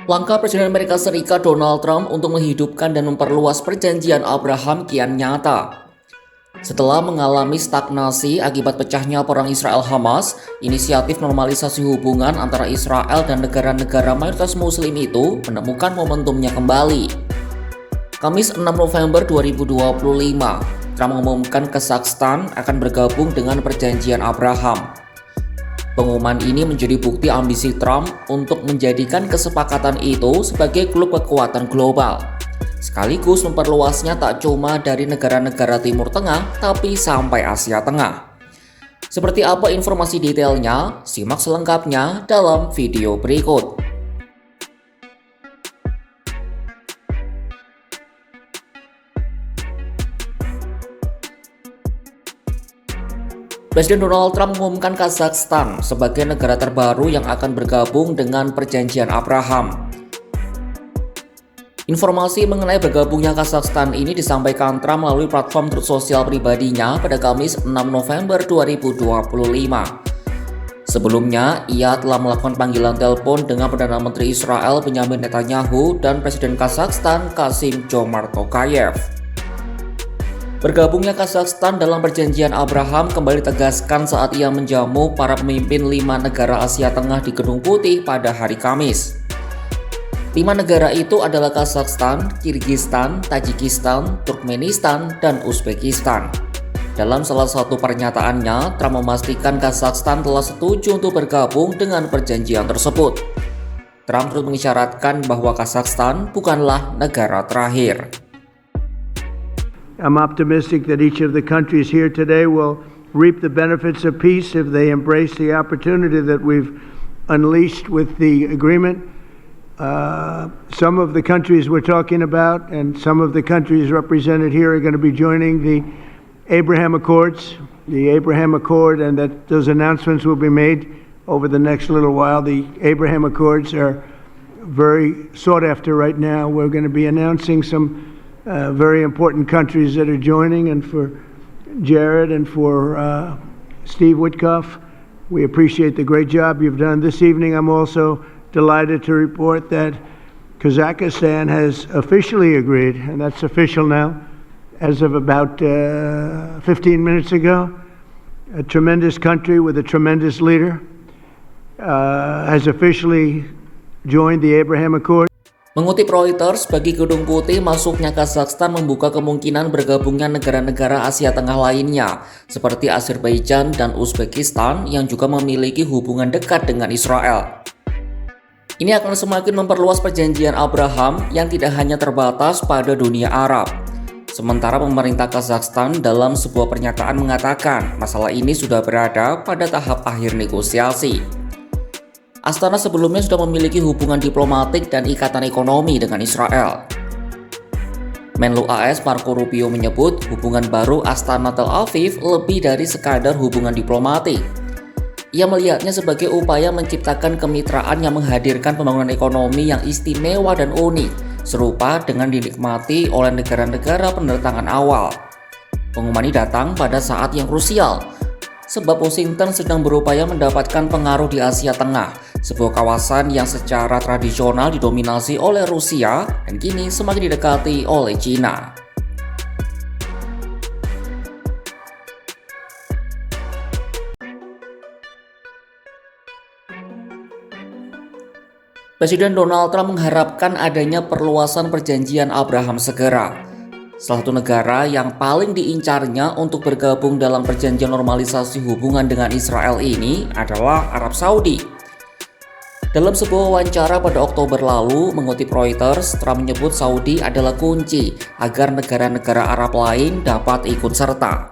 Langkah Presiden Amerika Serikat Donald Trump untuk menghidupkan dan memperluas perjanjian Abraham kian nyata. Setelah mengalami stagnasi akibat pecahnya perang Israel-Hamas, inisiatif normalisasi hubungan antara Israel dan negara-negara mayoritas Muslim itu menemukan momentumnya kembali. Kamis 6 November 2025, Trump mengumumkan Kazakhstan akan bergabung dengan perjanjian Abraham. Pengumuman ini menjadi bukti ambisi Trump untuk menjadikan kesepakatan itu sebagai klub kekuatan global. Sekaligus memperluasnya tak cuma dari negara-negara Timur Tengah, tapi sampai Asia Tengah. Seperti apa informasi detailnya? Simak selengkapnya dalam video berikut. Presiden Donald Trump mengumumkan Kazakhstan sebagai negara terbaru yang akan bergabung dengan perjanjian Abraham. Informasi mengenai bergabungnya Kazakhstan ini disampaikan Trump melalui platform Truth sosial pribadinya pada Kamis 6 November 2025. Sebelumnya, ia telah melakukan panggilan telepon dengan Perdana Menteri Israel Benyamin Netanyahu dan Presiden Kazakhstan Kassym-Jomart Tokayev. Bergabungnya Kazakhstan dalam perjanjian Abraham kembali ditegaskan saat ia menjamu para pemimpin 5 negara Asia Tengah di Gedung Putih pada hari Kamis. 5 negara itu adalah Kazakhstan, Kirgistan, Tajikistan, Turkmenistan, dan Uzbekistan. Dalam salah satu pernyataannya, Trump memastikan Kazakhstan telah setuju untuk bergabung dengan perjanjian tersebut. Trump terus mengisyaratkan bahwa Kazakhstan bukanlah negara terakhir. I'm optimistic that each of the countries here today will reap the benefits of peace if they embrace the opportunity that we've unleashed with the agreement. Some of the countries we're talking about and some of the countries represented here are going to be joining the Abraham Accords, and that those announcements will be made over the next little while. The Abraham Accords are very sought after right now. We're going to be announcing some very important countries that are joining, and for Jared and for Steve Witkoff, we appreciate the great job you've done this evening. I'm also delighted to report that Kazakhstan has officially agreed, and that's official now, as of about 15 minutes ago. A tremendous country with a tremendous leader has officially joined the Abraham Accord. Mengutip Reuters, bagi Gedung Putih, masuknya Kazakhstan membuka kemungkinan bergabungnya negara-negara Asia Tengah lainnya, seperti Azerbaijan dan Uzbekistan yang juga memiliki hubungan dekat dengan Israel. Ini akan semakin memperluas perjanjian Abraham yang tidak hanya terbatas pada dunia Arab. Sementara pemerintah Kazakhstan dalam sebuah pernyataan mengatakan masalah ini sudah berada pada tahap akhir negosiasi. Astana sebelumnya sudah memiliki hubungan diplomatik dan ikatan ekonomi dengan Israel. Menlu AS Marco Rubio menyebut hubungan baru Astana Tel Aviv lebih dari sekadar hubungan diplomatik. Ia melihatnya sebagai upaya menciptakan kemitraan yang menghadirkan pembangunan ekonomi yang istimewa dan unik, serupa dengan dinikmati oleh negara-negara penertangan awal. Pengumuman ini datang pada saat yang krusial, sebab Washington sedang berupaya mendapatkan pengaruh di Asia Tengah, sebuah kawasan yang secara tradisional didominasi oleh Rusia dan kini semakin didekati oleh China. Presiden Donald Trump mengharapkan adanya perluasan perjanjian Abraham segera. Salah satu negara yang paling diincarnya untuk bergabung dalam perjanjian normalisasi hubungan dengan Israel ini adalah Arab Saudi. Dalam sebuah wawancara pada Oktober lalu, mengutip Reuters, Trump menyebut Saudi adalah kunci agar negara-negara Arab lain dapat ikut serta.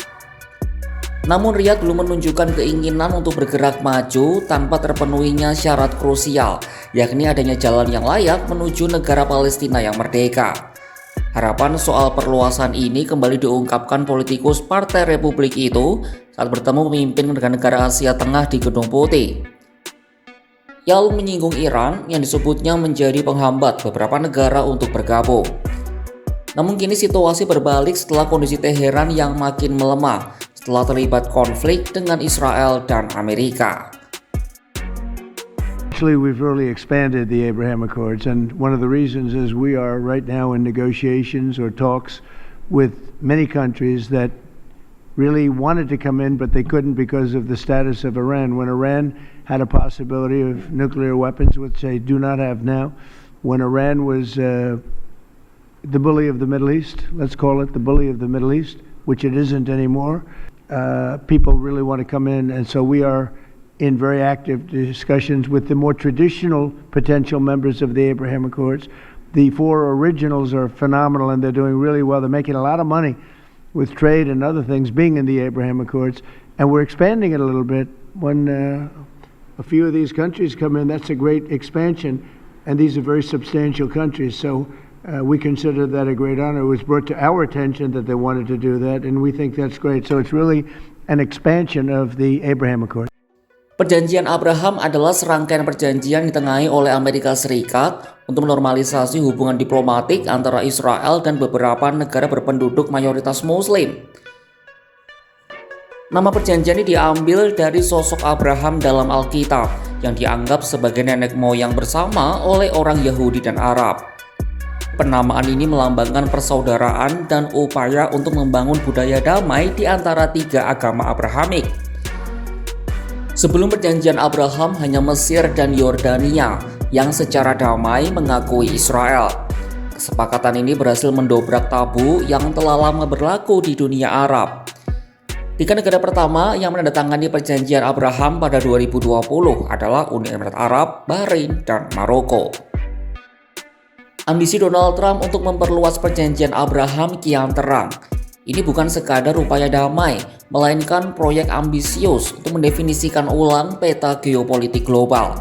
Namun Riyadh belum menunjukkan keinginan untuk bergerak maju tanpa terpenuhinya syarat krusial, yakni adanya jalan yang layak menuju negara Palestina yang merdeka. Harapan soal perluasan ini kembali diungkapkan politikus Partai Republik itu saat bertemu pemimpin negara-negara Asia Tengah di Gedung Putih. Ia lalu menyinggung Iran yang disebutnya menjadi penghambat beberapa negara untuk bergabung. Namun kini situasi berbalik setelah kondisi Teheran yang makin melemah setelah terlibat konflik dengan Israel dan Amerika. Actually, we've really expanded the Abraham Accords, and one of the reasons is we are right now in negotiations or talks with many countries that really wanted to come in, but they couldn't because of the status of Iran. When Iran had a possibility of nuclear weapons, which they do not have now, when Iran was the bully of the Middle East, let's call it the bully of the Middle East, which it isn't anymore, people really want to come in, and so we are in very active discussions with the more traditional potential members of the Abraham Accords. The four originals are phenomenal, and they're doing really well. They're making a lot of money with trade and other things being in the Abraham Accords, and we're expanding it a little bit. When a few of these countries come in, that's a great expansion, and these are very substantial countries, so we consider that a great honor. It was brought to our attention that they wanted to do that, and we think that's great. So it's really an expansion of the Abraham Accords. Perjanjian Abraham adalah serangkaian perjanjian ditengahi oleh Amerika Serikat untuk menormalisasi hubungan diplomatik antara Israel dan beberapa negara berpenduduk mayoritas Muslim. Nama perjanjian ini diambil dari sosok Abraham dalam Alkitab yang dianggap sebagai nenek moyang bersama oleh orang Yahudi dan Arab. Penamaan ini melambangkan persaudaraan dan upaya untuk membangun budaya damai di antara tiga agama Abrahamik. Sebelum perjanjian Abraham, hanya Mesir dan Yordania yang secara damai mengakui Israel. Kesepakatan ini berhasil mendobrak tabu yang telah lama berlaku di dunia Arab. Tiga negara pertama yang menandatangani perjanjian Abraham pada 2020 adalah Uni Emirat Arab, Bahrain, dan Maroko. Ambisi Donald Trump untuk memperluas perjanjian Abraham kian terang. Ini bukan sekadar upaya damai, melainkan proyek ambisius untuk mendefinisikan ulang peta geopolitik global.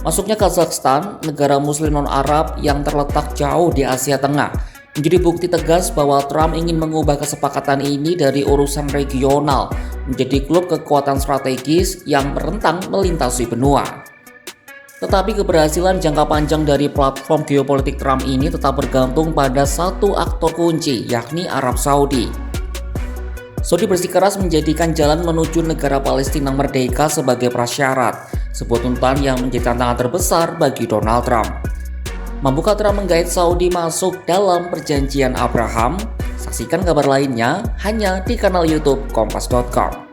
Masuknya Kazakhstan, negara muslim non-Arab yang terletak jauh di Asia Tengah, menjadi bukti tegas bahwa Trump ingin mengubah kesepakatan ini dari urusan regional menjadi klub kekuatan strategis yang merentang melintasi benua. Tetapi keberhasilan jangka panjang dari platform geopolitik Trump ini tetap bergantung pada satu aktor kunci, yakni Arab Saudi. Saudi bersikeras menjadikan jalan menuju negara Palestina merdeka sebagai prasyarat, sebuah tuntutan yang menjadi tantangan terbesar bagi Donald Trump. Mampukah Trump menggait Saudi masuk dalam perjanjian Abraham? Saksikan kabar lainnya hanya di kanal YouTube Kompas.com.